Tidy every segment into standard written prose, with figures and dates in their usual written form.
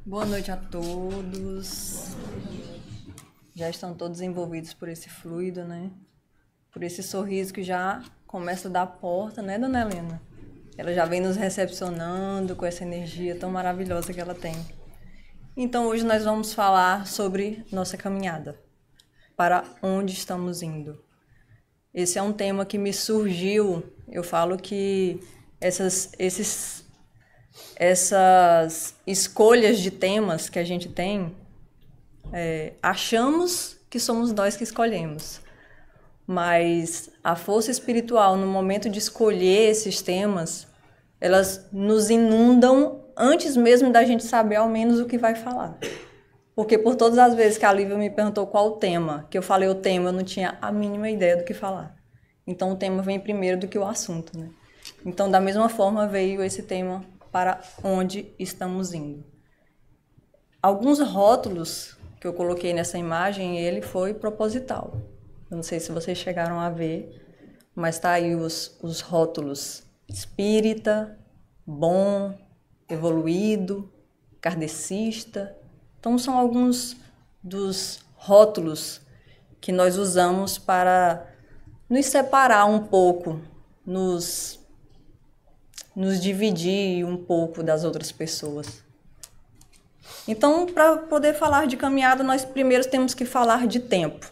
Boa noite a todos. Já estão todos envolvidos por esse fluido, né? Por esse sorriso que já começa da porta, né, dona Helena? Ela já vem nos recepcionando com essa energia tão maravilhosa que ela tem. Então hoje nós vamos falar sobre nossa caminhada. Para onde estamos indo? Esse é um tema que me surgiu. Eu falo que essas escolhas de temas que a gente tem, achamos que somos nós que escolhemos. Mas a força espiritual, no momento de escolher esses temas, elas nos inundam antes mesmo da gente saber ao menos o que vai falar. Porque por todas as vezes que a Lívia me perguntou qual o tema, que eu falei o tema, eu não tinha a mínima ideia do que falar. Então o tema vem primeiro do que o assunto, né? Então da mesma forma veio esse tema para onde estamos indo. Alguns rótulos que eu coloquei nessa imagem, ele foi proposital. Eu não sei se vocês chegaram a ver, mas tá aí os rótulos: espírita, bom, evoluído, kardecista. Então são alguns dos rótulos que nós usamos para nos separar um pouco, nos dividir um pouco das outras pessoas. Então, para poder falar de caminhada, nós primeiro temos que falar de tempo.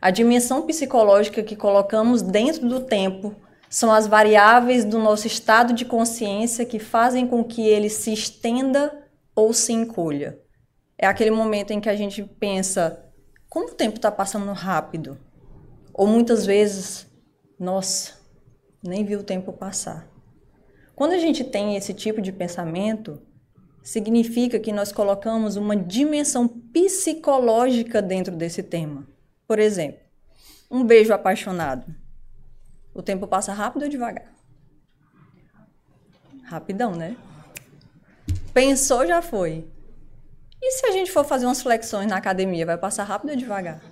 A dimensão psicológica que colocamos dentro do tempo são as variáveis do nosso estado de consciência que fazem com que ele se estenda ou se encolha. É aquele momento em que a gente pensa, como o tempo está passando rápido? Ou muitas vezes, nossa, nem vi o tempo passar. Quando a gente tem esse tipo de pensamento, significa que nós colocamos uma dimensão psicológica dentro desse tema. Por exemplo, um beijo apaixonado. O tempo passa rápido ou devagar? Rapidão, né? Pensou, já foi. E se a gente for fazer umas flexões na academia, vai passar rápido ou devagar?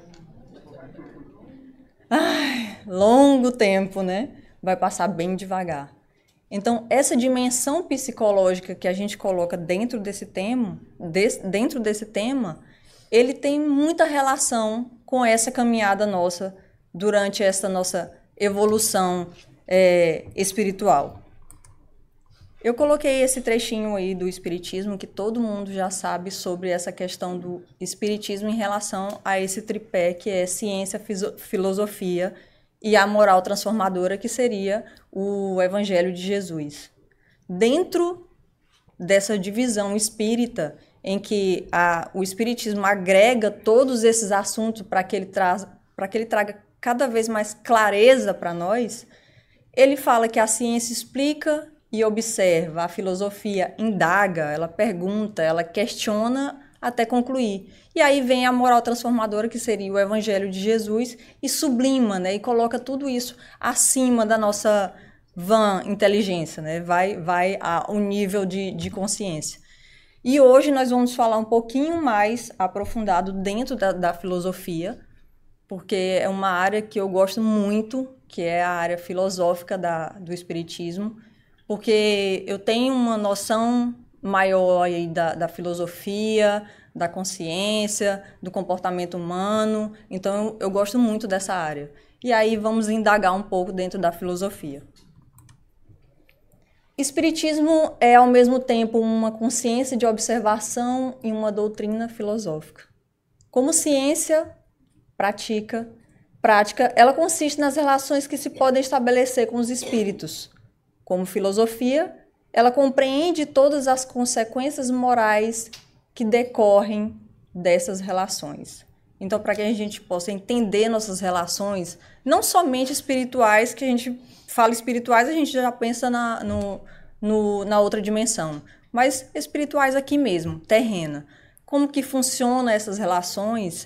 Ai, longo tempo, né? Vai passar bem devagar. Então, essa dimensão psicológica que a gente coloca dentro desse tema, ele tem muita relação com essa caminhada nossa durante essa nossa evolução espiritual. Eu coloquei esse trechinho aí do espiritismo, que todo mundo já sabe sobre essa questão do espiritismo em relação a esse tripé que é ciência, filosofia e a moral transformadora, que seria o Evangelho de Jesus. Dentro dessa divisão espírita, em que o espiritismo agrega todos esses assuntos para que ele traga cada vez mais clareza para nós, ele fala que a ciência explica e observa, a filosofia indaga, ela pergunta, ela questiona até concluir. E aí vem a moral transformadora, que seria o Evangelho de Jesus, e sublima, né? E coloca tudo isso acima da nossa vã inteligência, né? Vai ao nível de consciência. E hoje nós vamos falar um pouquinho mais aprofundado dentro da filosofia, porque é uma área que eu gosto muito, que é a área filosófica do espiritismo, porque eu tenho uma noção maior aí da filosofia, da consciência, do comportamento humano. Então eu gosto muito dessa área. E aí vamos indagar um pouco dentro da filosofia. Espiritismo é ao mesmo tempo uma consciência de observação e uma doutrina filosófica. Como ciência prática, ela consiste nas relações que se podem estabelecer com os espíritos. Como filosofia, ela compreende todas as consequências morais que decorrem dessas relações. Então, para que a gente possa entender nossas relações, não somente espirituais, que a gente fala espirituais, a gente já pensa na outra dimensão, mas espirituais aqui mesmo, terrena. Como que funcionam essas relações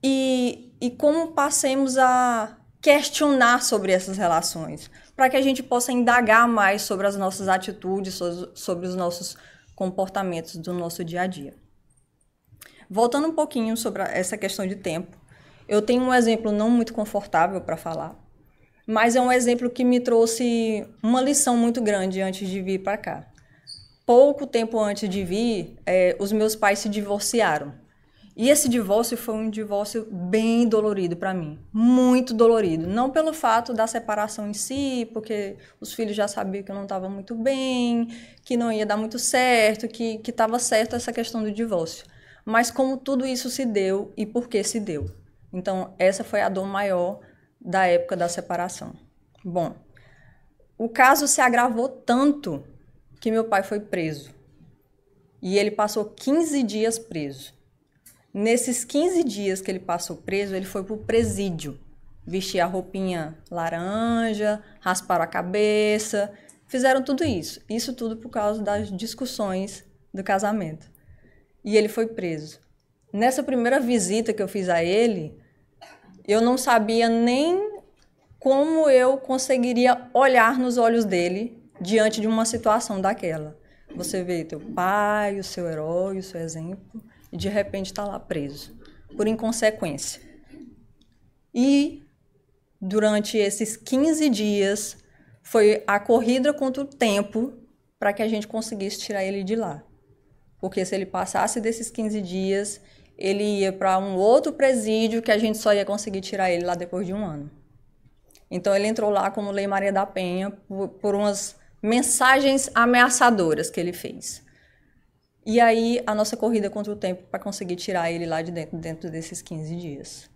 e como passemos a questionar sobre essas relações, para que a gente possa indagar mais sobre as nossas atitudes, sobre os nossos comportamentos do nosso dia a dia. Voltando um pouquinho sobre essa questão de tempo, eu tenho um exemplo não muito confortável para falar, mas é um exemplo que me trouxe uma lição muito grande antes de vir para cá. pouco tempo antes de vir, os meus pais se divorciaram. E esse divórcio foi um divórcio bem dolorido para mim, muito dolorido. Não pelo fato da separação em si, porque os filhos já sabiam que eu não estava muito bem, que não ia dar muito certo, que estava certo essa questão do divórcio. Mas como tudo isso se deu e por que se deu. Então, essa foi a dor maior da época da separação. Bom, o caso se agravou tanto que meu pai foi preso. E ele passou 15 dias preso. Nesses 15 dias que ele passou preso, ele foi para o presídio. Vestir a roupinha laranja, rasparam a cabeça, fizeram tudo isso. Isso tudo por causa das discussões do casamento. E ele foi preso. Nessa primeira visita que eu fiz a ele, eu não sabia nem como eu conseguiria olhar nos olhos dele diante de uma situação daquela. Você vê teu pai, o seu herói, o seu exemplo, e de repente está lá preso, por inconsequência. E durante esses 15 dias foi a corrida contra o tempo para que a gente conseguisse tirar ele de lá. Porque se ele passasse desses 15 dias, ele ia para um outro presídio que a gente só ia conseguir tirar ele lá depois de um ano. Então ele entrou lá como Lei Maria da Penha por umas mensagens ameaçadoras que ele fez. E aí, a nossa corrida contra o tempo para conseguir tirar ele lá de dentro desses 15 dias.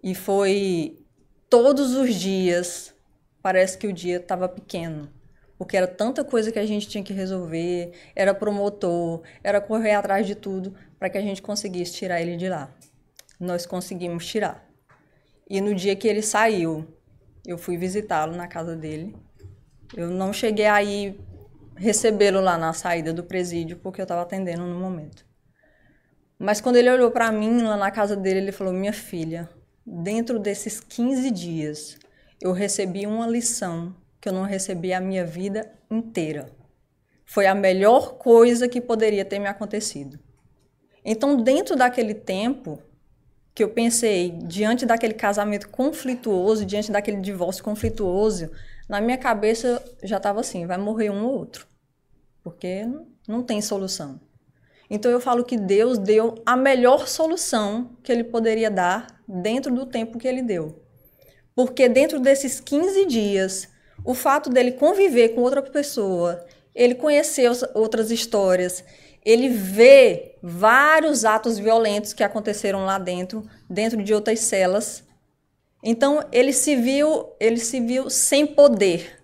E foi todos os dias, parece que o dia estava pequeno, porque era tanta coisa que a gente tinha que resolver, era promotor, era correr atrás de tudo para que a gente conseguisse tirar ele de lá. Nós conseguimos tirar. E no dia que ele saiu, eu fui visitá-lo na casa dele. Eu não cheguei a ir recebê-lo lá na saída do presídio, porque eu estava atendendo no momento. Mas quando ele olhou para mim, lá na casa dele, ele falou: minha filha, dentro desses 15 dias, eu recebi uma lição que eu não recebi a minha vida inteira. Foi a melhor coisa que poderia ter me acontecido. Então, dentro daquele tempo, que eu pensei, diante daquele casamento conflituoso, diante daquele divórcio conflituoso, na minha cabeça já estava assim: vai morrer um ou outro. Porque não tem solução. Então eu falo que Deus deu a melhor solução que Ele poderia dar dentro do tempo que Ele deu. Porque dentro desses 15 dias, o fato dele conviver com outra pessoa, ele conhecer outras histórias, ele vê vários atos violentos que aconteceram lá dentro de outras celas. Então ele se viu sem poder,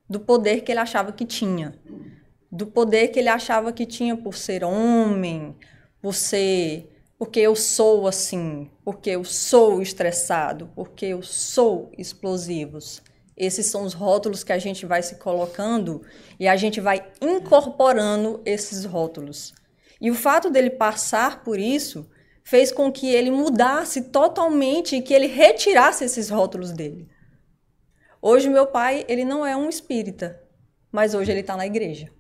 do poder que ele achava que tinha. Do poder que ele achava que tinha por ser homem, porque eu sou assim, porque eu sou estressado, porque eu sou explosivo. Esses são os rótulos que a gente vai se colocando e a gente vai incorporando esses rótulos. E o fato dele passar por isso fez com que ele mudasse totalmente e que ele retirasse esses rótulos dele. Hoje meu pai, ele não é um espírita, mas hoje ele está na igreja.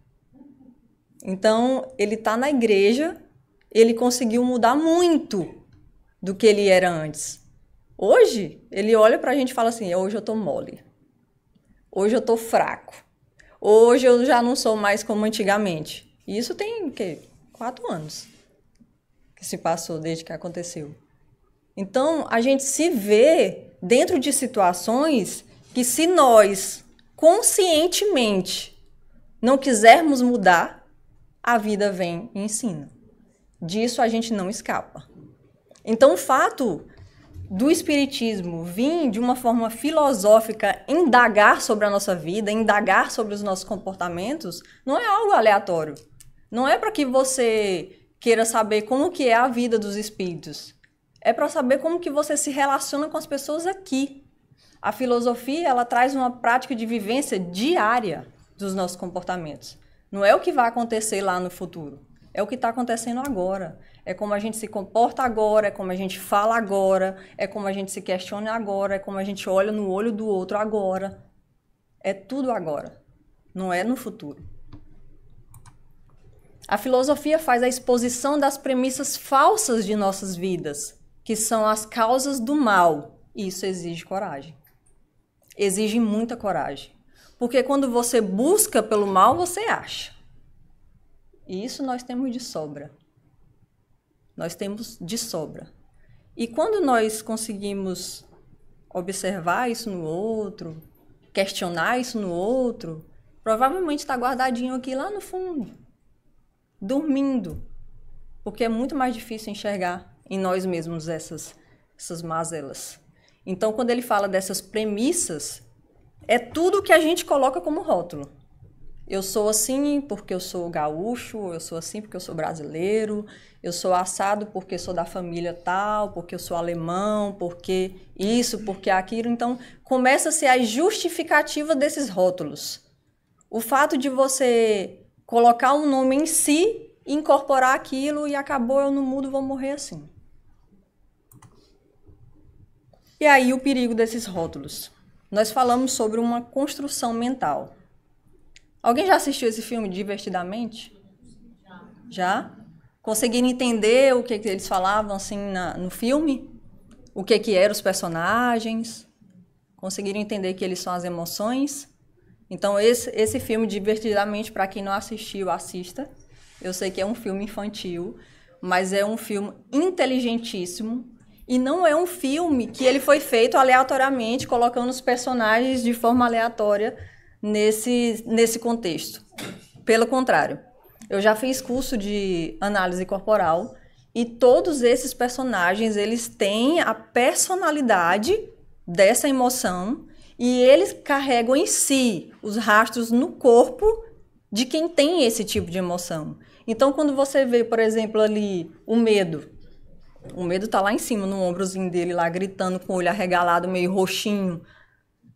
Então, ele está na igreja, ele conseguiu mudar muito do que ele era antes. Hoje, ele olha para a gente e fala assim: hoje eu estou mole, hoje eu estou fraco, hoje eu já não sou mais como antigamente. E isso tem, o quê? 4 anos que se passou desde que aconteceu. Então, a gente se vê dentro de situações que, se nós conscientemente não quisermos mudar, a vida vem e ensina. Disso a gente não escapa. Então, o fato do espiritismo vir de uma forma filosófica indagar sobre a nossa vida, indagar sobre os nossos comportamentos, não é algo aleatório. Não é para que você queira saber como que é a vida dos espíritos. É para saber como que você se relaciona com as pessoas aqui. A filosofia, ela traz uma prática de vivência diária dos nossos comportamentos. Não é o que vai acontecer lá no futuro, é o que está acontecendo agora. É como a gente se comporta agora, é como a gente fala agora, é como a gente se questiona agora, é como a gente olha no olho do outro agora. É tudo agora, não é no futuro. A filosofia faz a exposição das premissas falsas de nossas vidas, que são as causas do mal. E isso exige coragem. Exige muita coragem. Porque quando você busca pelo mal, você acha. E isso nós temos de sobra. Nós temos de sobra. E quando nós conseguimos observar isso no outro, questionar isso no outro, provavelmente está guardadinho aqui lá no fundo, dormindo. Porque é muito mais difícil enxergar em nós mesmos essas mazelas. Então, quando ele fala dessas premissas, é tudo que a gente coloca como rótulo. Eu sou assim porque eu sou gaúcho, eu sou assim porque eu sou brasileiro, eu sou assado porque sou da família tal, porque eu sou alemão, porque isso, porque aquilo. Então, começa a ser a justificativa desses rótulos. O fato de você colocar um nome em si, incorporar aquilo e acabou, eu não mudo, vou morrer assim. E aí o perigo desses rótulos. Nós falamos sobre uma construção mental. Alguém já assistiu esse filme Divertidamente? Já? Conseguiram entender o que eles falavam assim no filme? O que eram os personagens? Conseguiram entender que eles são as emoções? Então esse filme Divertidamente, para quem não assistiu, assista. Eu sei que é um filme infantil, mas é um filme inteligentíssimo. E não é um filme que ele foi feito aleatoriamente, colocando os personagens de forma aleatória nesse contexto. Pelo contrário, eu já fiz curso de análise corporal e todos esses personagens, eles têm a personalidade dessa emoção e eles carregam em si os rastros no corpo de quem tem esse tipo de emoção. Então, quando você vê, por exemplo, ali o medo tá lá em cima, no ombrozinho dele, lá gritando com o olho arregalado, meio roxinho,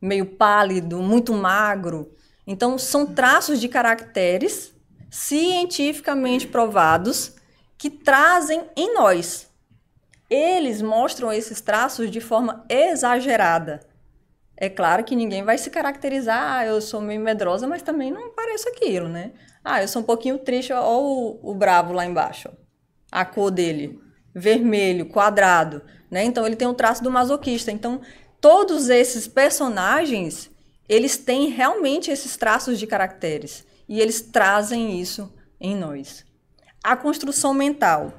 meio pálido, muito magro. Então, são traços de caracteres cientificamente provados que trazem em nós. Eles mostram esses traços de forma exagerada. É claro que ninguém vai se caracterizar, eu sou meio medrosa, mas também não pareço aquilo, né? Eu sou um pouquinho triste, olha o bravo lá embaixo, ó. A cor dele, vermelho, quadrado, né? Então, ele tem o traço do masoquista. Então, todos esses personagens, eles têm realmente esses traços de caracteres. E eles trazem isso em nós. A construção mental.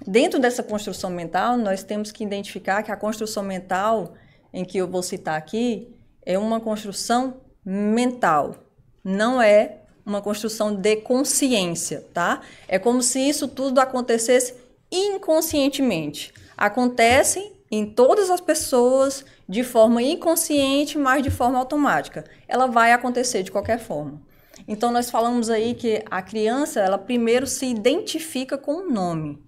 Dentro dessa construção mental, nós temos que identificar que a construção mental, em que eu vou citar aqui, é uma construção mental. Não é uma construção de consciência, tá? É como se isso tudo acontecesse inconscientemente. Acontece em todas as pessoas de forma inconsciente, mas de forma automática. Ela vai acontecer de qualquer forma. Então, nós falamos aí que a criança, ela primeiro se identifica com o nome.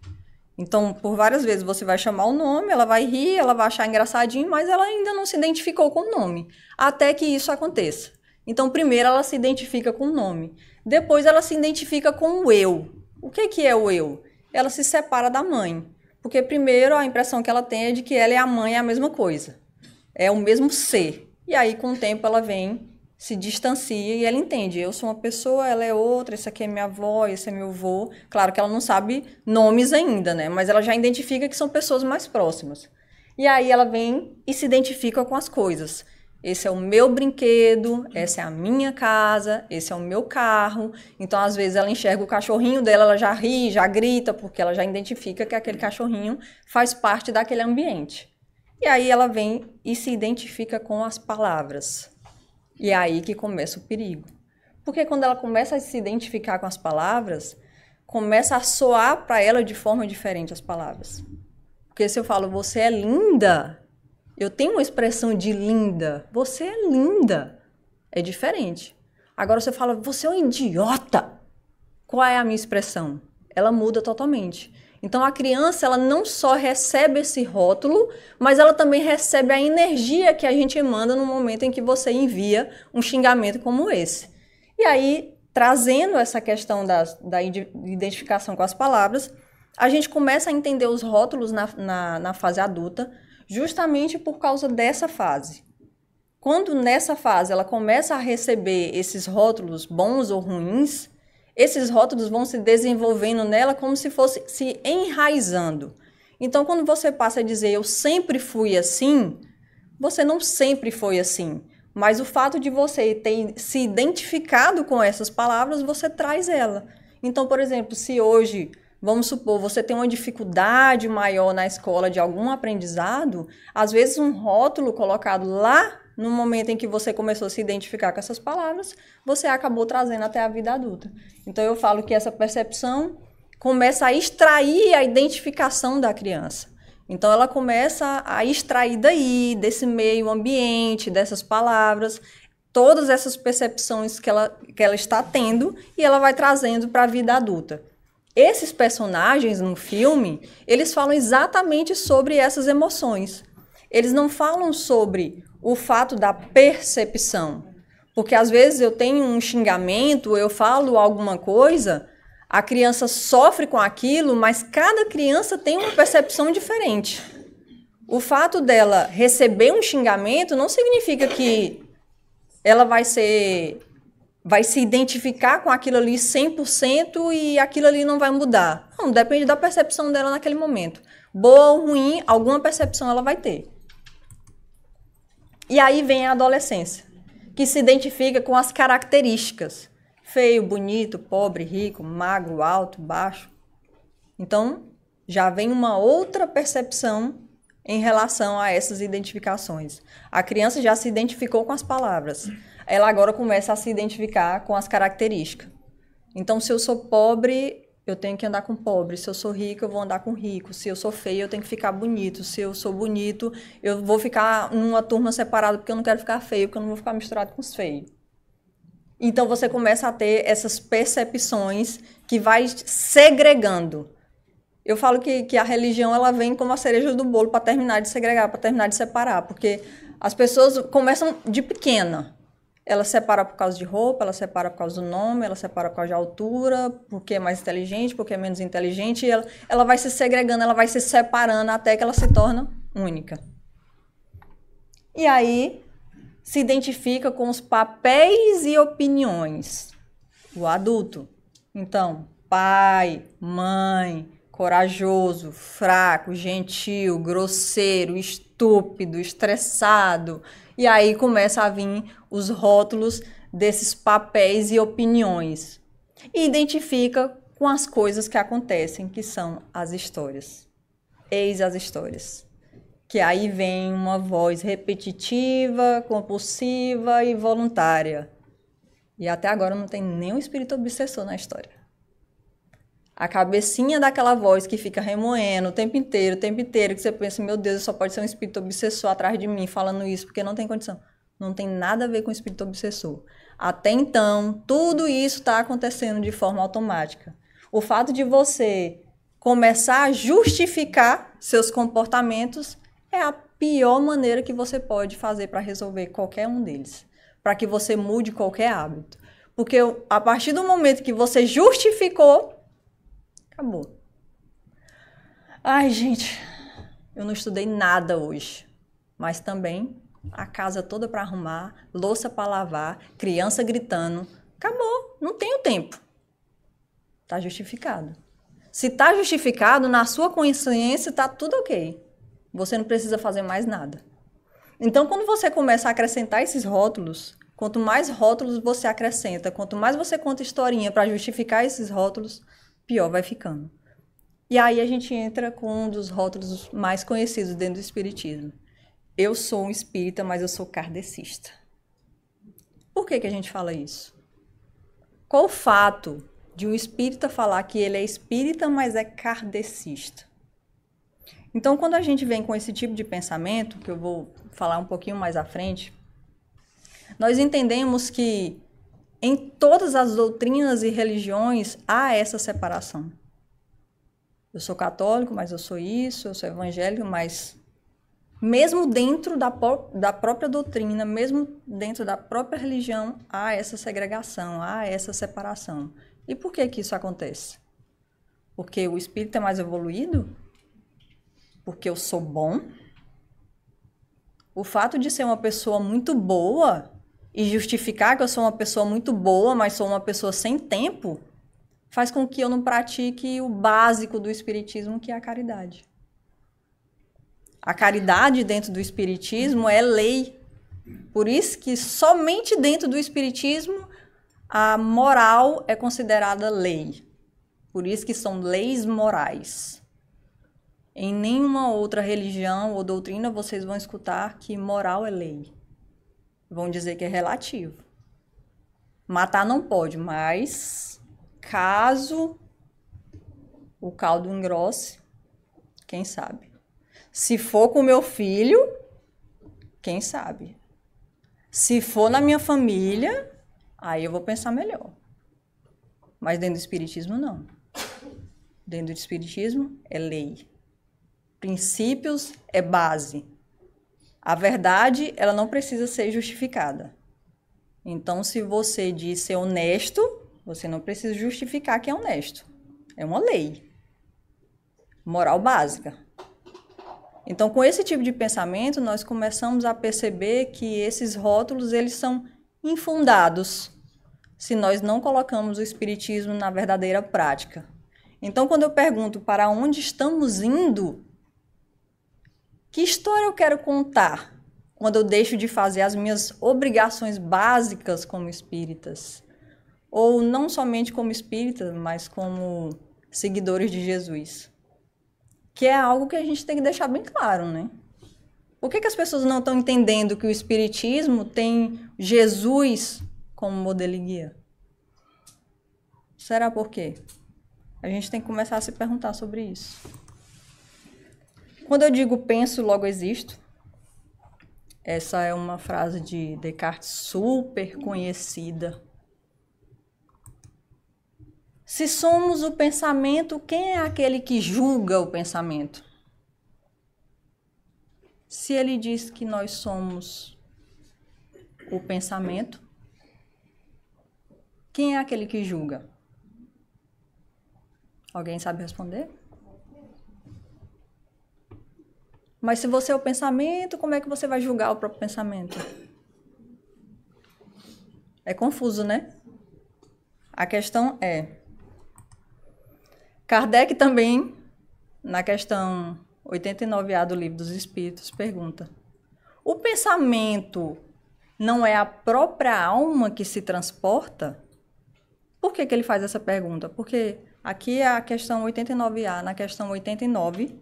Então, por várias vezes você vai chamar o nome, ela vai rir, ela vai achar engraçadinho, mas ela ainda não se identificou com o nome, até que isso aconteça. Então, primeiro ela se identifica com o nome, depois ela se identifica com o eu. O que é o eu? Ela se separa da mãe, porque primeiro a impressão que ela tem é de que ela e a mãe é a mesma coisa, é o mesmo ser. E aí, com o tempo, ela vem, se distancia e ela entende, eu sou uma pessoa, ela é outra, esse aqui é minha avó, esse é meu avô. Claro que ela não sabe nomes ainda, né? Mas ela já identifica que são pessoas mais próximas. E aí ela vem e se identifica com as coisas. Esse é o meu brinquedo, essa é a minha casa, esse é o meu carro. Então, às vezes, ela enxerga o cachorrinho dela, ela já ri, já grita, porque ela já identifica que aquele cachorrinho faz parte daquele ambiente. E aí ela vem e se identifica com as palavras. E é aí que começa o perigo. Porque quando ela começa a se identificar com as palavras, começa a soar para ela de forma diferente as palavras. Porque se eu falo, você é linda, eu tenho uma expressão de linda. Você é linda. É diferente. Agora você fala, você é um idiota. Qual é a minha expressão? Ela muda totalmente. Então, a criança, ela não só recebe esse rótulo, mas ela também recebe a energia que a gente emana no momento em que você envia um xingamento como esse. E aí, trazendo essa questão da identificação com as palavras, a gente começa a entender os rótulos na fase adulta, justamente por causa dessa fase. Quando nessa fase ela começa a receber esses rótulos bons ou ruins, esses rótulos vão se desenvolvendo nela como se fosse se enraizando. Então, quando você passa a dizer eu sempre fui assim, você não sempre foi assim. Mas o fato de você ter se identificado com essas palavras, você traz ela. Então, por exemplo, se hoje, vamos supor, você tem uma dificuldade maior na escola de algum aprendizado, às vezes um rótulo colocado lá no momento em que você começou a se identificar com essas palavras, você acabou trazendo até a vida adulta. Então, eu falo que essa percepção começa a extrair a identificação da criança. Então, ela começa a extrair daí, desse meio ambiente, dessas palavras, todas essas percepções que ela está tendo e ela vai trazendo para a vida adulta. Esses personagens no filme, eles falam exatamente sobre essas emoções. Eles não falam sobre o fato da percepção. Porque às vezes eu tenho um xingamento, eu falo alguma coisa, a criança sofre com aquilo, mas cada criança tem uma percepção diferente. O fato dela receber um xingamento não significa que ela vai se identificar com aquilo ali 100% e aquilo ali não vai mudar. Não, depende da percepção dela naquele momento. Boa ou ruim, alguma percepção ela vai ter. E aí vem a adolescência, que se identifica com as características. Feio, bonito, pobre, rico, magro, alto, baixo. Então, já vem uma outra percepção em relação a essas identificações. A criança já se identificou com as palavras. Ela agora começa a se identificar com as características. Então, se eu sou pobre, eu tenho que andar com pobre. Se eu sou rico, eu vou andar com rico. Se eu sou feio, eu tenho que ficar bonito. Se eu sou bonito, eu vou ficar numa turma separada porque eu não quero ficar feio, porque eu não vou ficar misturado com os feios. Então, você começa a ter essas percepções que vai segregando. Eu falo que a religião ela vem como a cereja do bolo para terminar de segregar, para terminar de separar. Porque as pessoas começam de pequena. Ela separa por causa de roupa, ela separa por causa do nome, ela separa por causa de altura, porque é mais inteligente, porque é menos inteligente. E ela vai se segregando, ela vai se separando até que ela se torna única. E aí se identifica com os papéis e opiniões. O adulto. Então, pai, mãe, corajoso, fraco, gentil, grosseiro, estúpido, estressado. E aí começa a vir os rótulos desses papéis e opiniões. E identifica com as coisas que acontecem, que são as histórias. Eis as histórias. Que aí vem uma voz repetitiva, compulsiva e voluntária. E até agora não tem nenhum espírito obsessor na história. A cabecinha daquela voz que fica remoendo o tempo inteiro, que você pensa, meu Deus, só pode ser um espírito obsessor atrás de mim falando isso, porque não tem condição. Não tem nada a ver com espírito obsessor. Até então, tudo isso está acontecendo de forma automática. O fato de você começar a justificar seus comportamentos é a pior maneira que você pode fazer para resolver qualquer um deles. Para que você mude qualquer hábito. Porque a partir do momento que você justificou, acabou. Ai, gente, eu não estudei nada hoje. Mas também a casa toda para arrumar, louça para lavar, criança gritando. Acabou, não tenho tempo. Está justificado. Se está justificado, na sua consciência está tudo ok. Você não precisa fazer mais nada. Então, quando você começa a acrescentar esses rótulos, quanto mais rótulos você acrescenta, quanto mais você conta historinha para justificar esses rótulos, pior vai ficando. E aí a gente entra com um dos rótulos mais conhecidos dentro do espiritismo. Eu sou um espírita, mas eu sou kardecista. Por que a gente fala isso? Qual o fato de um espírita falar que ele é espírita, mas é kardecista? Então, quando a gente vem com esse tipo de pensamento, que eu vou falar um pouquinho mais à frente, nós entendemos que em todas as doutrinas e religiões há essa separação. Eu sou católico, mas eu sou isso, eu sou evangélico, mas mesmo dentro da própria doutrina, mesmo dentro da própria religião, há essa segregação, há essa separação. E por que isso acontece? Porque o espírito é mais evoluído? Porque eu sou bom? O fato de ser uma pessoa muito boa e justificar que eu sou uma pessoa muito boa, mas sou uma pessoa sem tempo, faz com que eu não pratique o básico do espiritismo, que é a caridade. A caridade dentro do espiritismo é lei. Por isso que somente dentro do espiritismo a moral é considerada lei. Por isso que são leis morais. Em nenhuma outra religião ou doutrina vocês vão escutar que moral é lei. Vão dizer que é relativo. Matar não pode, mas caso o caldo engrosse, quem sabe? Se for com meu filho, quem sabe? Se for na minha família, aí eu vou pensar melhor. Mas dentro do espiritismo, não. Dentro do espiritismo, é lei. Princípios é base. A verdade, ela não precisa ser justificada. Então, se você diz ser honesto, você não precisa justificar que é honesto. É uma lei. Moral básica. Então, com esse tipo de pensamento, nós começamos a perceber que esses rótulos, eles são infundados, se nós não colocamos o espiritismo na verdadeira prática. Então, quando eu pergunto para onde estamos indo, que história eu quero contar quando eu deixo de fazer as minhas obrigações básicas como espíritas? Ou não somente como espíritas, mas como seguidores de Jesus. Que é algo que a gente tem que deixar bem claro, né? Por que as pessoas não estão entendendo que o espiritismo tem Jesus como modelo e guia? Será por quê? A gente tem que começar a se perguntar sobre isso. Quando eu digo penso, logo existo, essa é uma frase de Descartes super conhecida. Se somos o pensamento, quem é aquele que julga o pensamento? Se ele diz que nós somos o pensamento, quem é aquele que julga? Alguém sabe responder? Mas se você é o pensamento, como é que você vai julgar o próprio pensamento? É confuso, né? A questão é... Kardec também, na questão 89A do Livro dos Espíritos, pergunta: o pensamento não é a própria alma que se transporta? Por que ele faz essa pergunta? Porque aqui é a questão 89A, na questão 89,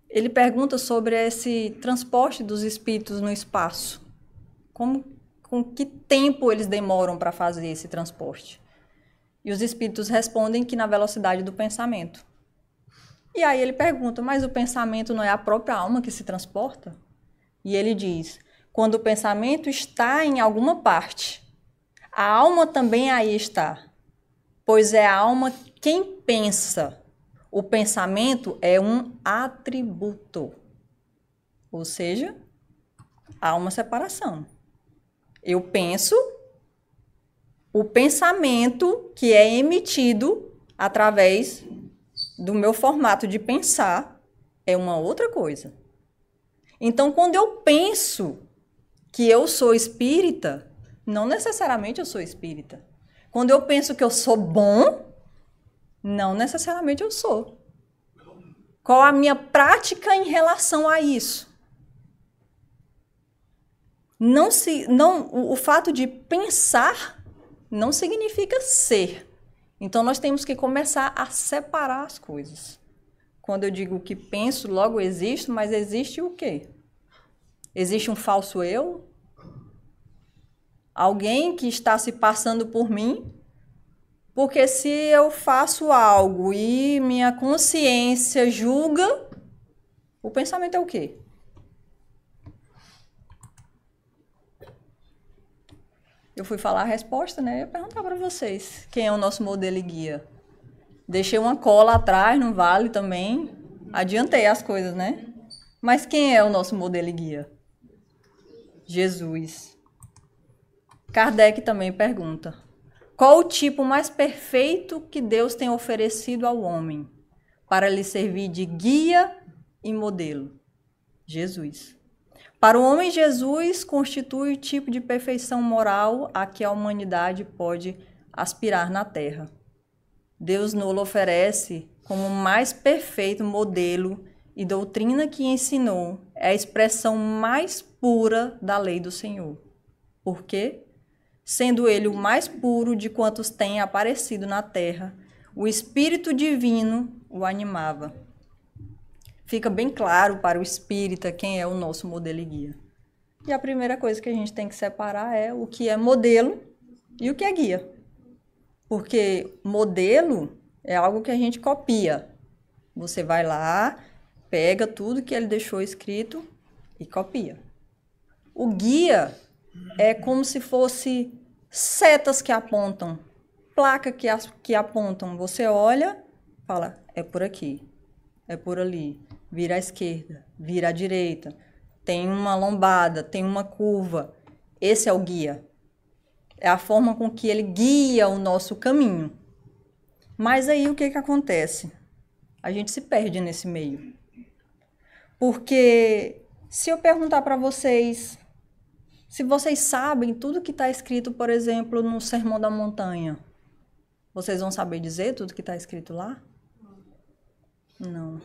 ele pergunta sobre esse transporte dos espíritos no espaço. Com que tempo eles demoram para fazer esse transporte? E os espíritos respondem que na velocidade do pensamento. E aí ele pergunta, mas o pensamento não é a própria alma que se transporta? E ele diz, quando o pensamento está em alguma parte, a alma também aí está, pois é a alma quem pensa. O pensamento é um atributo, ou seja, há uma separação. Eu penso, o pensamento que é emitido através do meu formato de pensar é uma outra coisa. Então, quando eu penso que eu sou espírita, não necessariamente eu sou espírita. Quando eu penso que eu sou bom, não necessariamente eu sou. Qual a minha prática em relação a isso? O fato de pensar não significa ser. Então, nós temos que começar a separar as coisas. Quando eu digo que penso, logo existo, mas existe o quê? Existe um falso eu? Alguém que está se passando por mim? Porque se eu faço algo e minha consciência julga, o pensamento é o quê? Eu fui falar a resposta, né? Eu ia perguntar para vocês, quem é o nosso modelo e guia? Deixei uma cola atrás, não vale também. Adiantei as coisas, né? Mas quem é o nosso modelo e guia? Jesus. Kardec também pergunta, qual o tipo mais perfeito que Deus tem oferecido ao homem para lhe servir de guia e modelo? Jesus. Para o homem, Jesus constitui o tipo de perfeição moral a que a humanidade pode aspirar na Terra. Deus nos oferece como o mais perfeito modelo e doutrina que ensinou é a expressão mais pura da lei do Senhor. Por quê? Sendo ele o mais puro de quantos têm aparecido na Terra, o Espírito Divino o animava. Fica bem claro para o espírita quem é o nosso modelo e guia. E a primeira coisa que a gente tem que separar é o que é modelo e o que é guia. Porque modelo é algo que a gente copia. Você vai lá, pega tudo que ele deixou escrito e copia. O guia é como se fosse setas que apontam, placa que apontam. Você olha, fala, é por aqui, é por ali, vira à esquerda, vira à direita, tem uma lombada, tem uma curva. Esse é o guia. É a forma com que ele guia o nosso caminho. Mas aí o que acontece? A gente se perde nesse meio. Porque se eu perguntar para vocês, se vocês sabem tudo que está escrito, por exemplo, no Sermão da Montanha, vocês vão saber dizer tudo que está escrito lá? Não.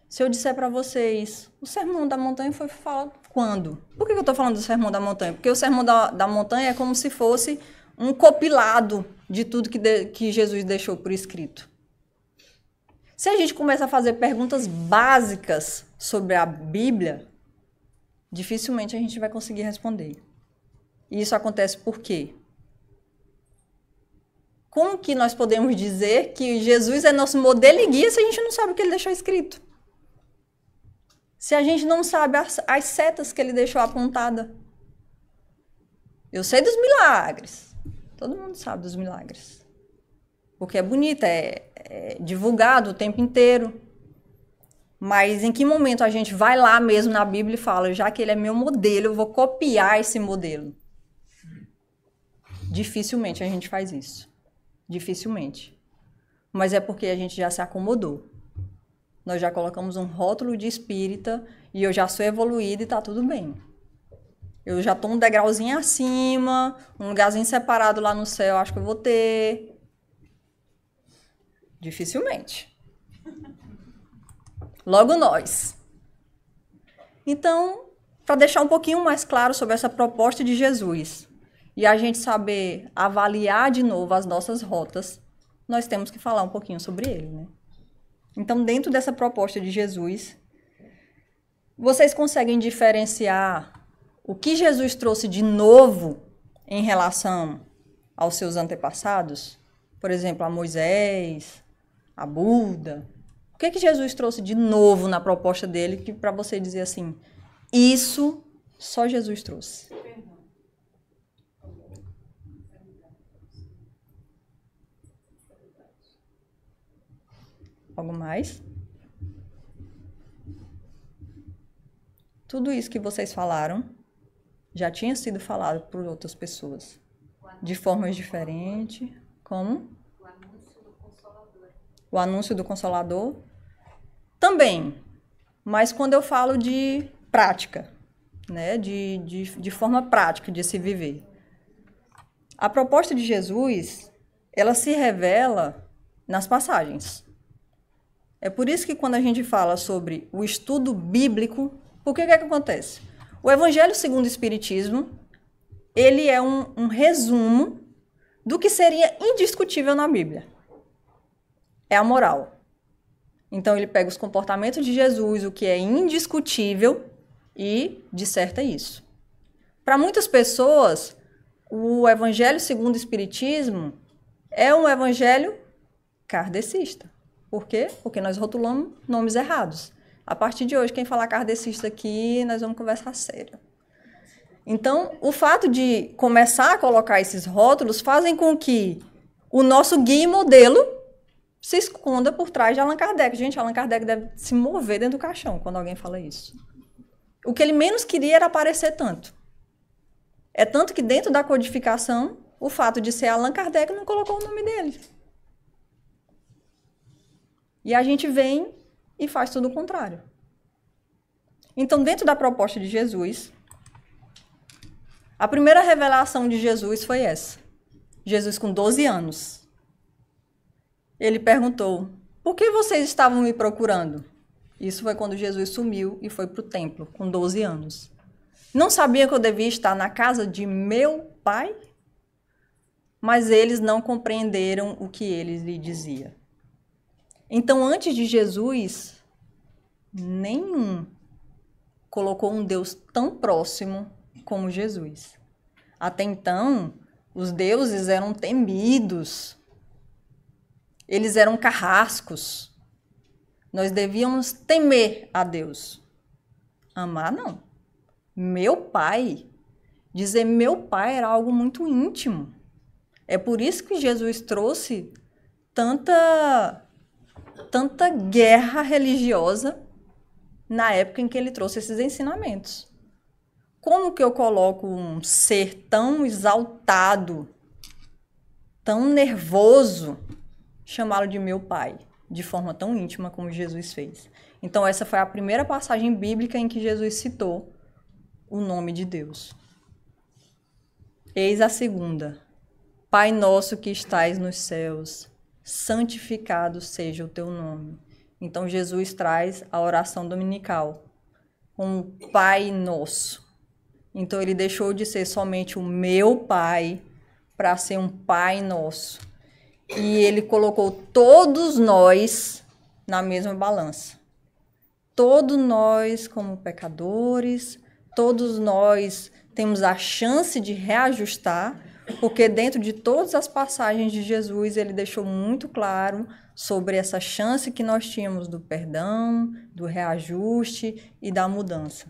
Se eu disser para vocês, o Sermão da Montanha foi falado quando? Por que eu estou falando do Sermão da Montanha? Porque o Sermão da Montanha é como se fosse um compilado de tudo que Jesus deixou por escrito. Se a gente começa a fazer perguntas básicas sobre a Bíblia, dificilmente a gente vai conseguir responder. E isso acontece por quê? Como que nós podemos dizer que Jesus é nosso modelo e guia se a gente não sabe o que ele deixou escrito? Se a gente não sabe as setas que ele deixou apontada? Eu sei dos milagres. Todo mundo sabe dos milagres. Porque é bonito, é divulgado o tempo inteiro. Mas em que momento a gente vai lá mesmo na Bíblia e fala, já que ele é meu modelo, eu vou copiar esse modelo? Dificilmente a gente faz isso. Dificilmente. Mas é porque a gente já se acomodou. Nós já colocamos um rótulo de espírita e eu já sou evoluída e tá tudo bem. Eu já tô um degrauzinho acima, um lugarzinho separado lá no céu, acho que eu vou ter. Dificilmente. Logo nós. Então, para deixar um pouquinho mais claro sobre essa proposta de Jesus e a gente saber avaliar de novo as nossas rotas, nós temos que falar um pouquinho sobre ele, né? Então, dentro dessa proposta de Jesus, vocês conseguem diferenciar o que Jesus trouxe de novo em relação aos seus antepassados? Por exemplo, a Moisés, a Buda. O que Jesus trouxe de novo na proposta dele que para você dizer assim, isso só Jesus trouxe? Algo mais? Tudo isso que vocês falaram já tinha sido falado por outras pessoas, de formas diferentes. Como? O anúncio do Consolador. O anúncio do Consolador? Também, mas quando eu falo de prática, né? de forma prática de se viver. A proposta de Jesus, ela se revela nas passagens. É por isso que quando a gente fala sobre o estudo bíblico, o que acontece? O Evangelho segundo o Espiritismo, ele é um resumo do que seria indiscutível na Bíblia. É a moral. Então, ele pega os comportamentos de Jesus, o que é indiscutível, e disserta isso. Para muitas pessoas, o Evangelho segundo o Espiritismo é um evangelho kardecista. Por quê? Porque nós rotulamos nomes errados. A partir de hoje, quem falar kardecista aqui, nós vamos conversar sério. Então, o fato de começar a colocar esses rótulos fazem com que o nosso guia e modelo se esconda por trás de Allan Kardec. Gente, Allan Kardec deve se mover dentro do caixão quando alguém fala isso. O que ele menos queria era aparecer tanto. É tanto que dentro da codificação, o fato de ser Allan Kardec não colocou o nome dele. E a gente vem e faz tudo o contrário. Então, dentro da proposta de Jesus, a primeira revelação de Jesus foi essa. Jesus com 12 anos. Ele perguntou, por que vocês estavam me procurando? Isso foi quando Jesus sumiu e foi para o templo, com 12 anos. Não sabia que eu devia estar na casa de meu pai? mas eles não compreenderam o que ele lhe dizia. Então, antes de Jesus, nenhum colocou um Deus tão próximo como Jesus. Até então, os deuses eram temidos, eles eram carrascos. Nós devíamos temer a Deus. Amar, não. Meu pai, dizer meu pai era algo muito íntimo. É por isso que Jesus trouxe tanta guerra religiosa na época em que ele trouxe esses ensinamentos. Como que eu coloco um ser tão exaltado, tão nervoso, chamá-lo de meu pai, de forma tão íntima como Jesus fez? Então, essa foi a primeira passagem bíblica em que Jesus citou o nome de Deus. Eis a segunda. Pai nosso que estais nos céus, santificado seja o teu nome. Então, Jesus traz a oração dominical com o Pai Nosso. Então, ele deixou de ser somente o meu Pai para ser um Pai Nosso. E ele colocou todos nós na mesma balança. Todos nós, como pecadores, todos nós temos a chance de reajustar, porque dentro de todas as passagens de Jesus, ele deixou muito claro sobre essa chance que nós tínhamos do perdão, do reajuste e da mudança.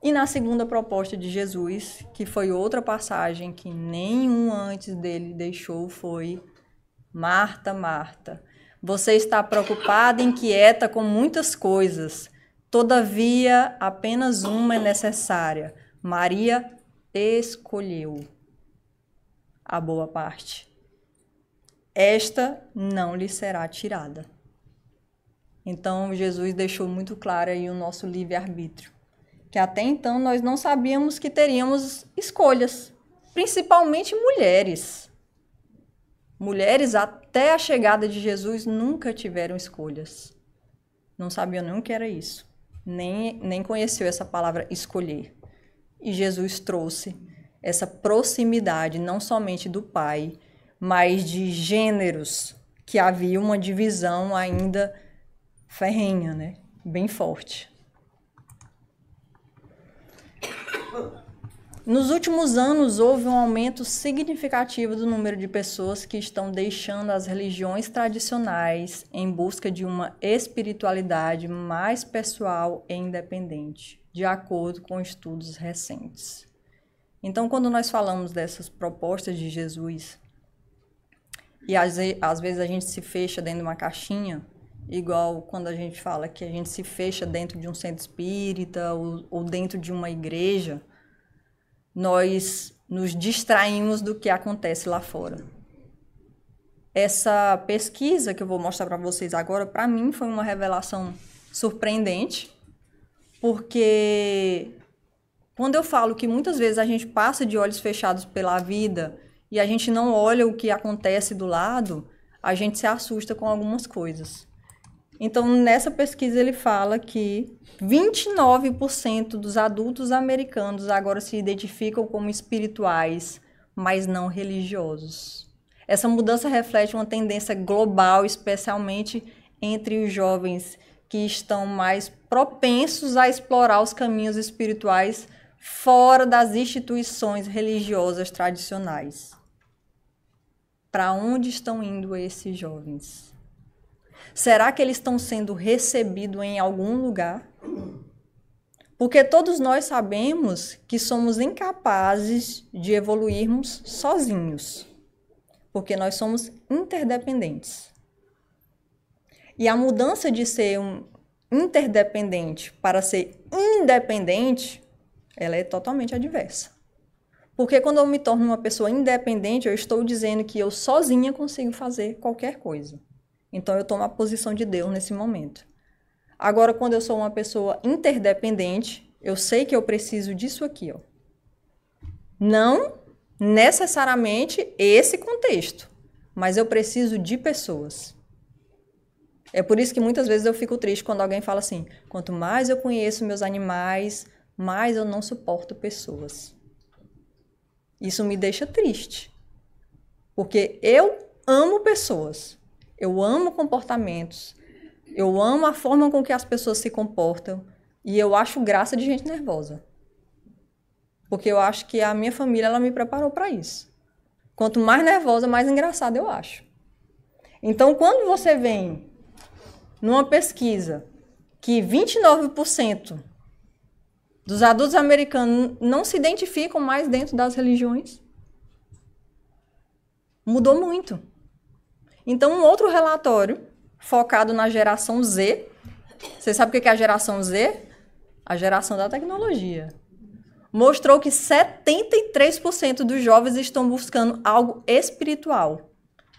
E na segunda proposta de Jesus, que foi outra passagem que nenhum antes dele deixou, foi: Marta, Marta, você está preocupada e inquieta com muitas coisas, todavia apenas uma é necessária. Maria escolheu a boa parte. Esta não lhe será tirada. Então, Jesus deixou muito claro aí o nosso livre-arbítrio, que até então nós não sabíamos que teríamos escolhas, principalmente mulheres. Mulheres, até a chegada de Jesus, nunca tiveram escolhas. Não sabiam nem o que era isso, nem conheceu essa palavra escolher. E Jesus trouxe essa proximidade, não somente do Pai, mas de gêneros, que havia uma divisão ainda ferrenha, né? Bem forte. Nos últimos anos, houve um aumento significativo do número de pessoas que estão deixando as religiões tradicionais em busca de uma espiritualidade mais pessoal e independente, de acordo com estudos recentes. Então, quando nós falamos dessas propostas de Jesus, e às vezes a gente se fecha dentro de uma caixinha, igual quando a gente fala que a gente se fecha dentro de um centro espírita ou dentro de uma igreja, nós nos distraímos do que acontece lá fora. Essa pesquisa que eu vou mostrar para vocês agora, para mim, foi uma revelação surpreendente, porque quando eu falo que muitas vezes a gente passa de olhos fechados pela vida e a gente não olha o que acontece do lado, a gente se assusta com algumas coisas. Então, nessa pesquisa ele fala que 29% dos adultos americanos agora se identificam como espirituais, mas não religiosos. Essa mudança reflete uma tendência global, especialmente entre os jovens que estão mais propensos a explorar os caminhos espirituais fora das instituições religiosas tradicionais. Para onde estão indo esses jovens? Será que eles estão sendo recebidos em algum lugar? Porque todos nós sabemos que somos incapazes de evoluirmos sozinhos, porque nós somos interdependentes. E a mudança de ser um interdependente para ser independente, ela é totalmente adversa. Porque quando eu me torno uma pessoa independente, eu estou dizendo que eu sozinha consigo fazer qualquer coisa. Então, eu tomo a posição de Deus nesse momento. Agora, quando eu sou uma pessoa interdependente, eu sei que eu preciso disso aqui, ó. Não necessariamente esse contexto, mas eu preciso de pessoas. É por isso que muitas vezes eu fico triste quando alguém fala assim: quanto mais eu conheço meus animais, mais eu não suporto pessoas. Isso me deixa triste. Porque eu amo pessoas. Eu amo comportamentos. Eu amo a forma com que as pessoas se comportam. E eu acho graça de gente nervosa. Porque eu acho que a minha família, ela me preparou para isso. Quanto mais nervosa, mais engraçada eu acho. Então, quando você vem numa pesquisa que 29% dos adultos americanos não se identificam mais dentro das religiões, mudou muito. Então, um outro relatório focado na geração Z. Você sabe o que é a geração Z? A geração da tecnologia. Mostrou que 73% dos jovens estão buscando algo espiritual,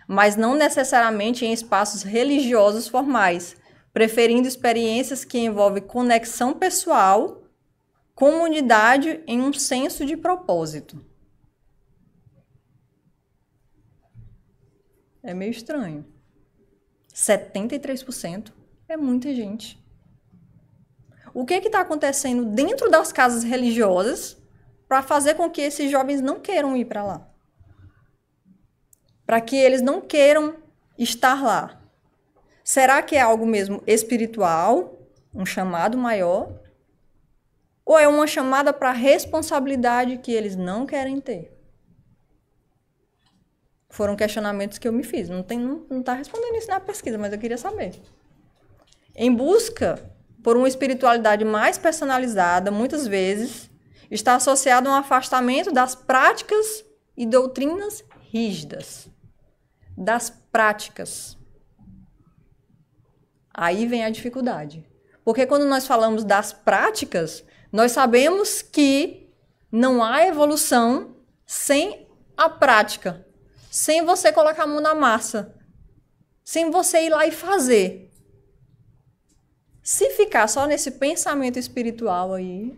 mas não necessariamente em espaços religiosos formais, preferindo experiências que envolvem conexão pessoal, comunidade em um senso de propósito. É meio estranho. 73% é muita gente. O que está acontecendo dentro das casas religiosas para fazer com que esses jovens não queiram ir para lá? Para que eles não queiram estar lá? Será que é algo mesmo espiritual, um chamado maior? Ou é uma chamada para responsabilidade que eles não querem ter? Foram questionamentos que eu me fiz. Não está respondendo isso na pesquisa, mas eu queria saber. Em busca por uma espiritualidade mais personalizada, muitas vezes, está associado a um afastamento das práticas e doutrinas rígidas. Das práticas. Aí vem a dificuldade. Porque quando nós falamos das práticas, nós sabemos que não há evolução sem a prática. Sem você colocar a mão na massa. Sem você ir lá e fazer. Se ficar só nesse pensamento espiritual aí,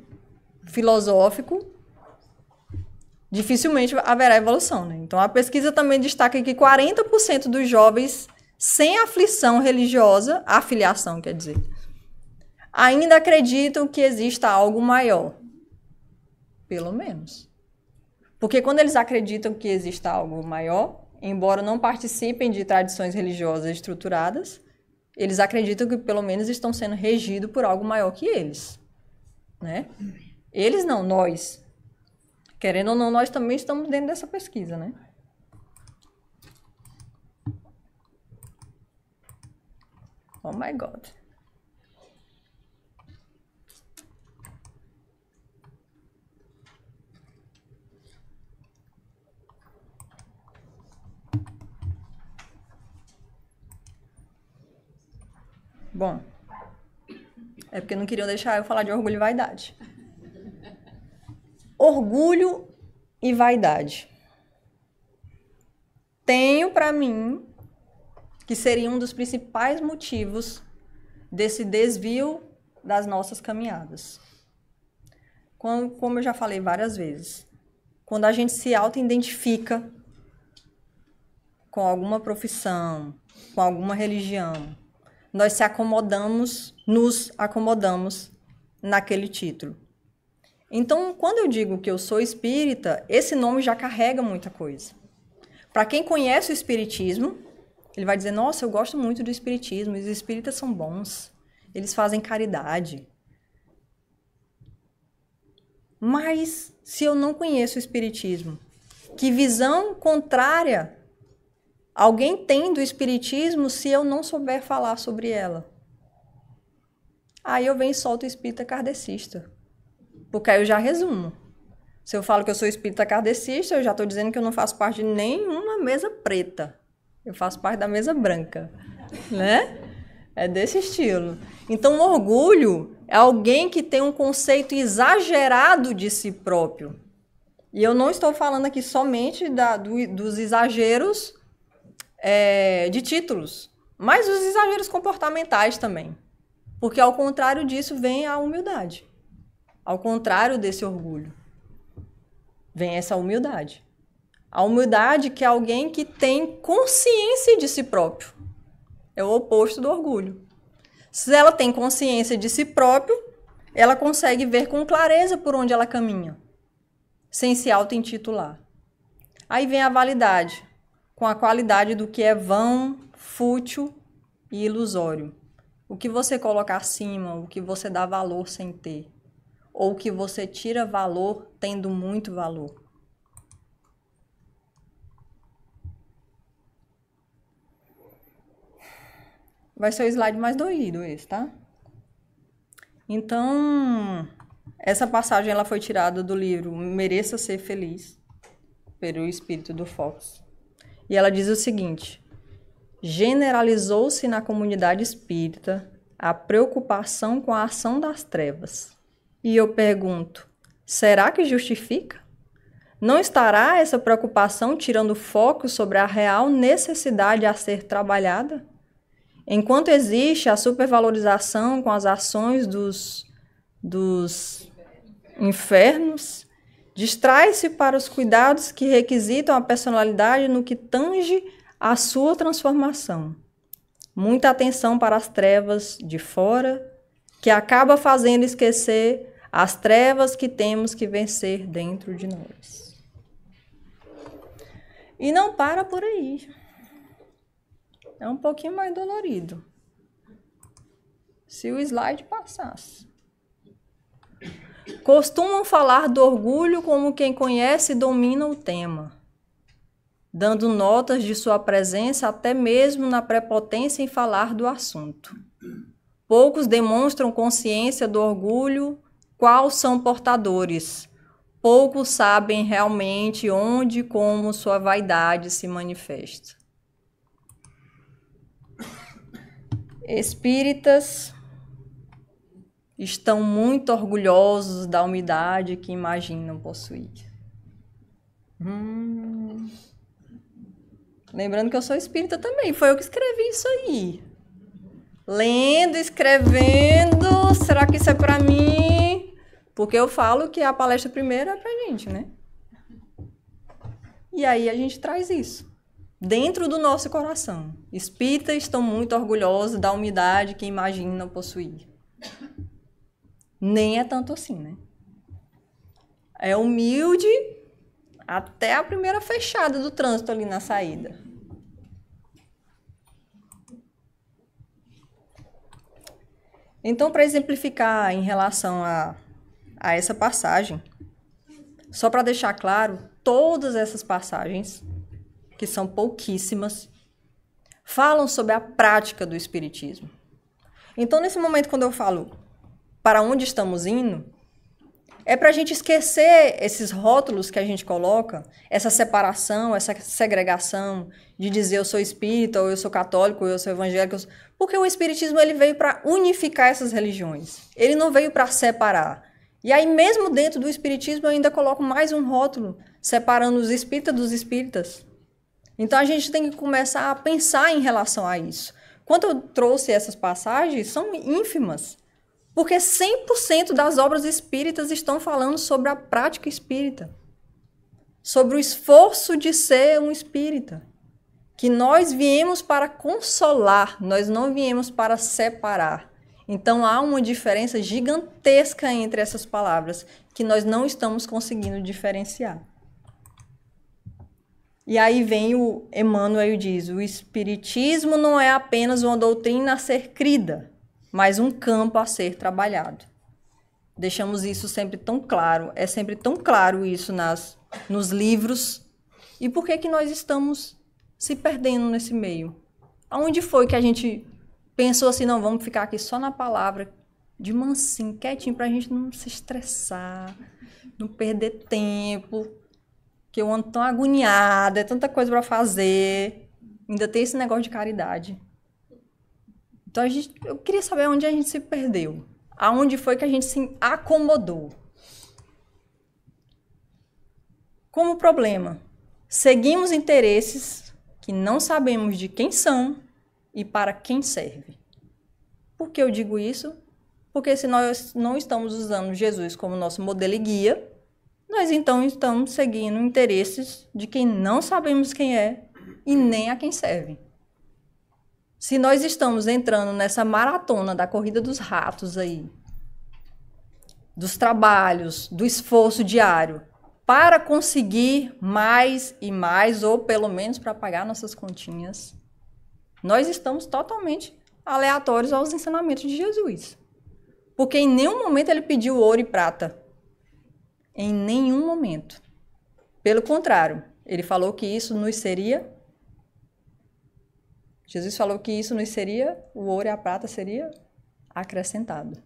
filosófico, dificilmente haverá evolução, né? Então, a pesquisa também destaca que 40% dos jovens sem aflição religiosa, afiliação quer dizer, ainda acreditam que exista algo maior. Pelo menos. Porque quando eles acreditam que exista algo maior, embora não participem de tradições religiosas estruturadas, eles acreditam que pelo menos estão sendo regidos por algo maior que eles. Né? Eles não, nós. Querendo ou não, nós também estamos dentro dessa pesquisa, né? Oh my God. Bom, é porque não queriam deixar eu falar de orgulho e vaidade. Orgulho e vaidade. Tenho para mim que seria um dos principais motivos desse desvio das nossas caminhadas. Como eu já falei várias vezes, quando a gente se auto-identifica com alguma profissão, com alguma religião, nós nos acomodamos naquele título. Então, quando eu digo que eu sou espírita, esse nome já carrega muita coisa. Para quem conhece o espiritismo, ele vai dizer, nossa, eu gosto muito do espiritismo, os espíritas são bons, eles fazem caridade. Mas, se eu não conheço o espiritismo, que visão contrária alguém tem do espiritismo se eu não souber falar sobre ela? Aí eu venho e solto o espírita kardecista. Porque aí eu já resumo. Se eu falo que eu sou espírita kardecista, eu já estou dizendo que eu não faço parte de nenhuma mesa preta. Eu faço parte da mesa branca. Né? É desse estilo. Então, o orgulho é alguém que tem um conceito exagerado de si próprio. E eu não estou falando aqui somente dos exageros de títulos, mas os exageros comportamentais também. Porque ao contrário disso vem a humildade. Ao contrário desse orgulho, vem essa humildade. A humildade que é alguém que tem consciência de si próprio. É o oposto do orgulho. Se ela tem consciência de si próprio, ela consegue ver com clareza por onde ela caminha, sem se auto-intitular. Aí vem a validade, com a qualidade do que é vão, fútil e ilusório. O que você coloca acima, o que você dá valor sem ter, ou o que você tira valor tendo muito valor. Vai ser o slide mais doído esse, tá? Então, essa passagem ela foi tirada do livro Mereça Ser Feliz, pelo espírito do Fox. E ela diz o seguinte: generalizou-se na comunidade espírita a preocupação com a ação das trevas. E eu pergunto, será que justifica? Não estará essa preocupação tirando foco sobre a real necessidade a ser trabalhada? Enquanto existe a supervalorização com as ações dos infernos, distrai-se para os cuidados que requisitam a personalidade no que tange a sua transformação. Muita atenção para as trevas de fora, que acaba fazendo esquecer as trevas que temos que vencer dentro de nós. E não para por aí. É um pouquinho mais dolorido. Se o slide passasse. Costumam falar do orgulho como quem conhece e domina o tema, dando notas de sua presença até mesmo na prepotência em falar do assunto. Poucos demonstram consciência do orgulho, qual são portadores. Poucos sabem realmente onde e como sua vaidade se manifesta. Espíritas estão muito orgulhosos da humildade que imaginam possuir. Lembrando que eu sou espírita também, foi eu que escrevi isso aí. Lendo, escrevendo, será que isso é pra mim? Porque eu falo que a palestra primeiro é pra gente, né? E aí a gente traz isso dentro do nosso coração. Espíritas estão muito orgulhosos da humildade que imaginam possuir. Nem é tanto assim, né? É humilde até a primeira fechada do trânsito ali na saída. Então, para exemplificar em relação a essa passagem, só para deixar claro, todas essas passagens, que são pouquíssimas, falam sobre a prática do espiritismo. Então, nesse momento, quando eu falo para onde estamos indo, é para a gente esquecer esses rótulos que a gente coloca, essa separação, essa segregação de dizer eu sou espírita, ou eu sou católico, ou eu sou evangélico, porque o espiritismo ele veio para unificar essas religiões. Ele não veio para separar. E aí, mesmo dentro do espiritismo, eu ainda coloco mais um rótulo, separando os espíritas dos espíritas. Então, a gente tem que começar a pensar em relação a isso. Quando eu trouxe essas passagens, são ínfimas, porque 100% das obras espíritas estão falando sobre a prática espírita, sobre o esforço de ser um espírita, que nós viemos para consolar, nós não viemos para separar. Então, há uma diferença gigantesca entre essas palavras, que nós não estamos conseguindo diferenciar. E aí vem o Emmanuel e diz, o espiritismo não é apenas uma doutrina a ser crida, mas um campo a ser trabalhado. Deixamos isso sempre tão claro, é sempre tão claro isso nos livros. E por que nós estamos se perdendo nesse meio? Aonde foi que a gente pensou assim, não, vamos ficar aqui só na palavra, de mansinho, quietinho, para a gente não se estressar, não perder tempo, que eu ando tão agoniada, é tanta coisa para fazer, ainda tem esse negócio de caridade. Então, eu queria saber onde a gente se perdeu, aonde foi que a gente se acomodou. Como problema, seguimos interesses que não sabemos de quem são e para quem serve. Por que eu digo isso? Porque se nós não estamos usando Jesus como nosso modelo e guia, nós então estamos seguindo interesses de quem não sabemos quem é e nem a quem serve. Se nós estamos entrando nessa maratona da corrida dos ratos aí, dos trabalhos, do esforço diário, para conseguir mais e mais, ou pelo menos para pagar nossas continhas, nós estamos totalmente aleatórios aos ensinamentos de Jesus. Porque em nenhum momento ele pediu ouro e prata. Em nenhum momento. Pelo contrário, ele falou que isso nos seria... Jesus falou que isso nos seria, o ouro e a prata seria acrescentado.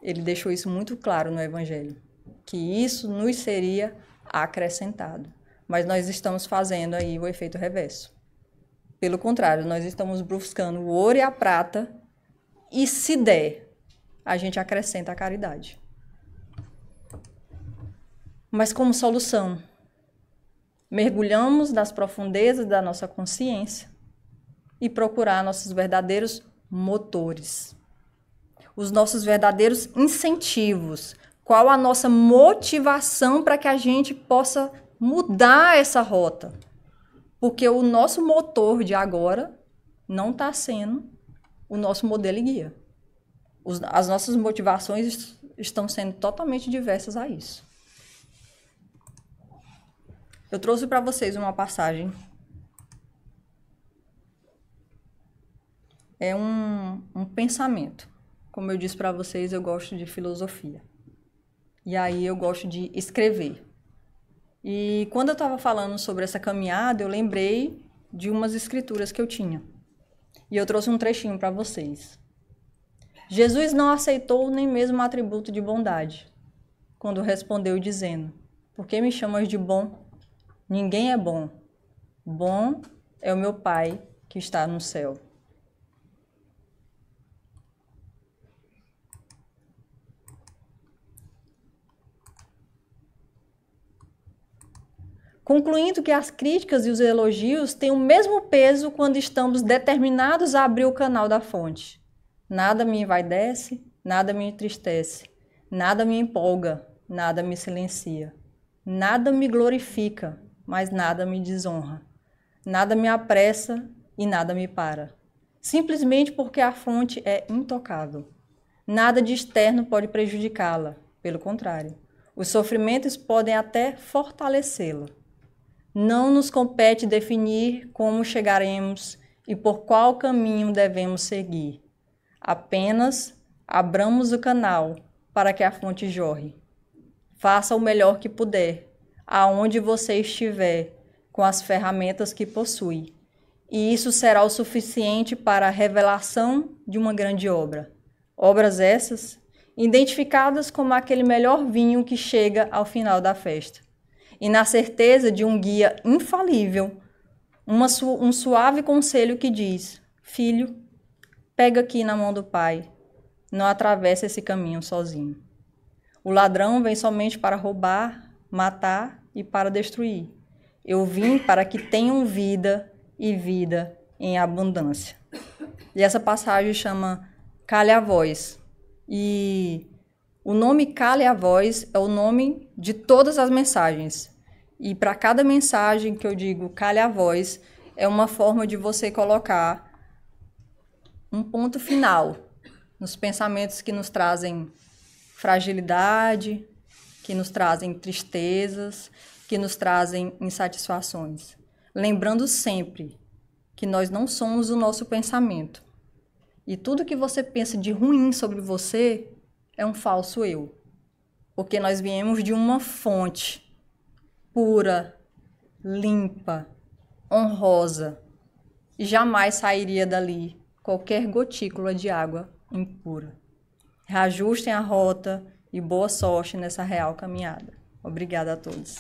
Ele deixou isso muito claro no Evangelho, que isso nos seria acrescentado. Mas nós estamos fazendo aí o efeito reverso. Pelo contrário, nós estamos buscando o ouro e a prata e, se der, a gente acrescenta a caridade. Mas como solução, mergulhamos nas profundezas da nossa consciência e procurar nossos verdadeiros motores, os nossos verdadeiros incentivos. Qual a nossa motivação para que a gente possa mudar essa rota? Porque o nosso motor de agora não está sendo o nosso modelo e guia. As nossas motivações estão sendo totalmente diversas a isso. Eu trouxe para vocês uma passagem. É um pensamento. Como eu disse para vocês, eu gosto de filosofia. E aí eu gosto de escrever. E quando eu estava falando sobre essa caminhada, eu lembrei de umas escrituras que eu tinha. E eu trouxe um trechinho para vocês. Jesus não aceitou nem mesmo o atributo de bondade, quando respondeu dizendo: por que me chamas de bom? Ninguém é bom. Bom é o meu Pai que está no céu. Concluindo que as críticas e os elogios têm o mesmo peso quando estamos determinados a abrir o canal da fonte. Nada me envaidece, nada me entristece, nada me empolga, nada me silencia. Nada me glorifica, mas nada me desonra. Nada me apressa e nada me para. Simplesmente porque a fonte é intocável. Nada de externo pode prejudicá-la, pelo contrário. Os sofrimentos podem até fortalecê-la. Não nos compete definir como chegaremos e por qual caminho devemos seguir. Apenas abramos o canal para que a fonte jorre. Faça o melhor que puder, aonde você estiver, com as ferramentas que possui. E isso será o suficiente para a revelação de uma grande obra. Obras essas, identificadas como aquele melhor vinho que chega ao final da festa. E na certeza de um guia infalível, um suave conselho que diz: filho, pega aqui na mão do Pai, não atravessa esse caminho sozinho. O ladrão vem somente para roubar, matar e para destruir. Eu vim para que tenham vida e vida em abundância. E essa passagem chama Cale a Voz. E o nome Cale a Voz é o nome de todas as mensagens. E para cada mensagem que eu digo Cale a Voz, é uma forma de você colocar um ponto final nos pensamentos que nos trazem fragilidade, que nos trazem tristezas, que nos trazem insatisfações. Lembrando sempre que nós não somos o nosso pensamento. E tudo que você pensa de ruim sobre você é um falso eu. Porque nós viemos de uma fonte pura, limpa, honrosa. E jamais sairia dali qualquer gotícula de água impura. Reajustem a rota e boa sorte nessa real caminhada. Obrigada a todos.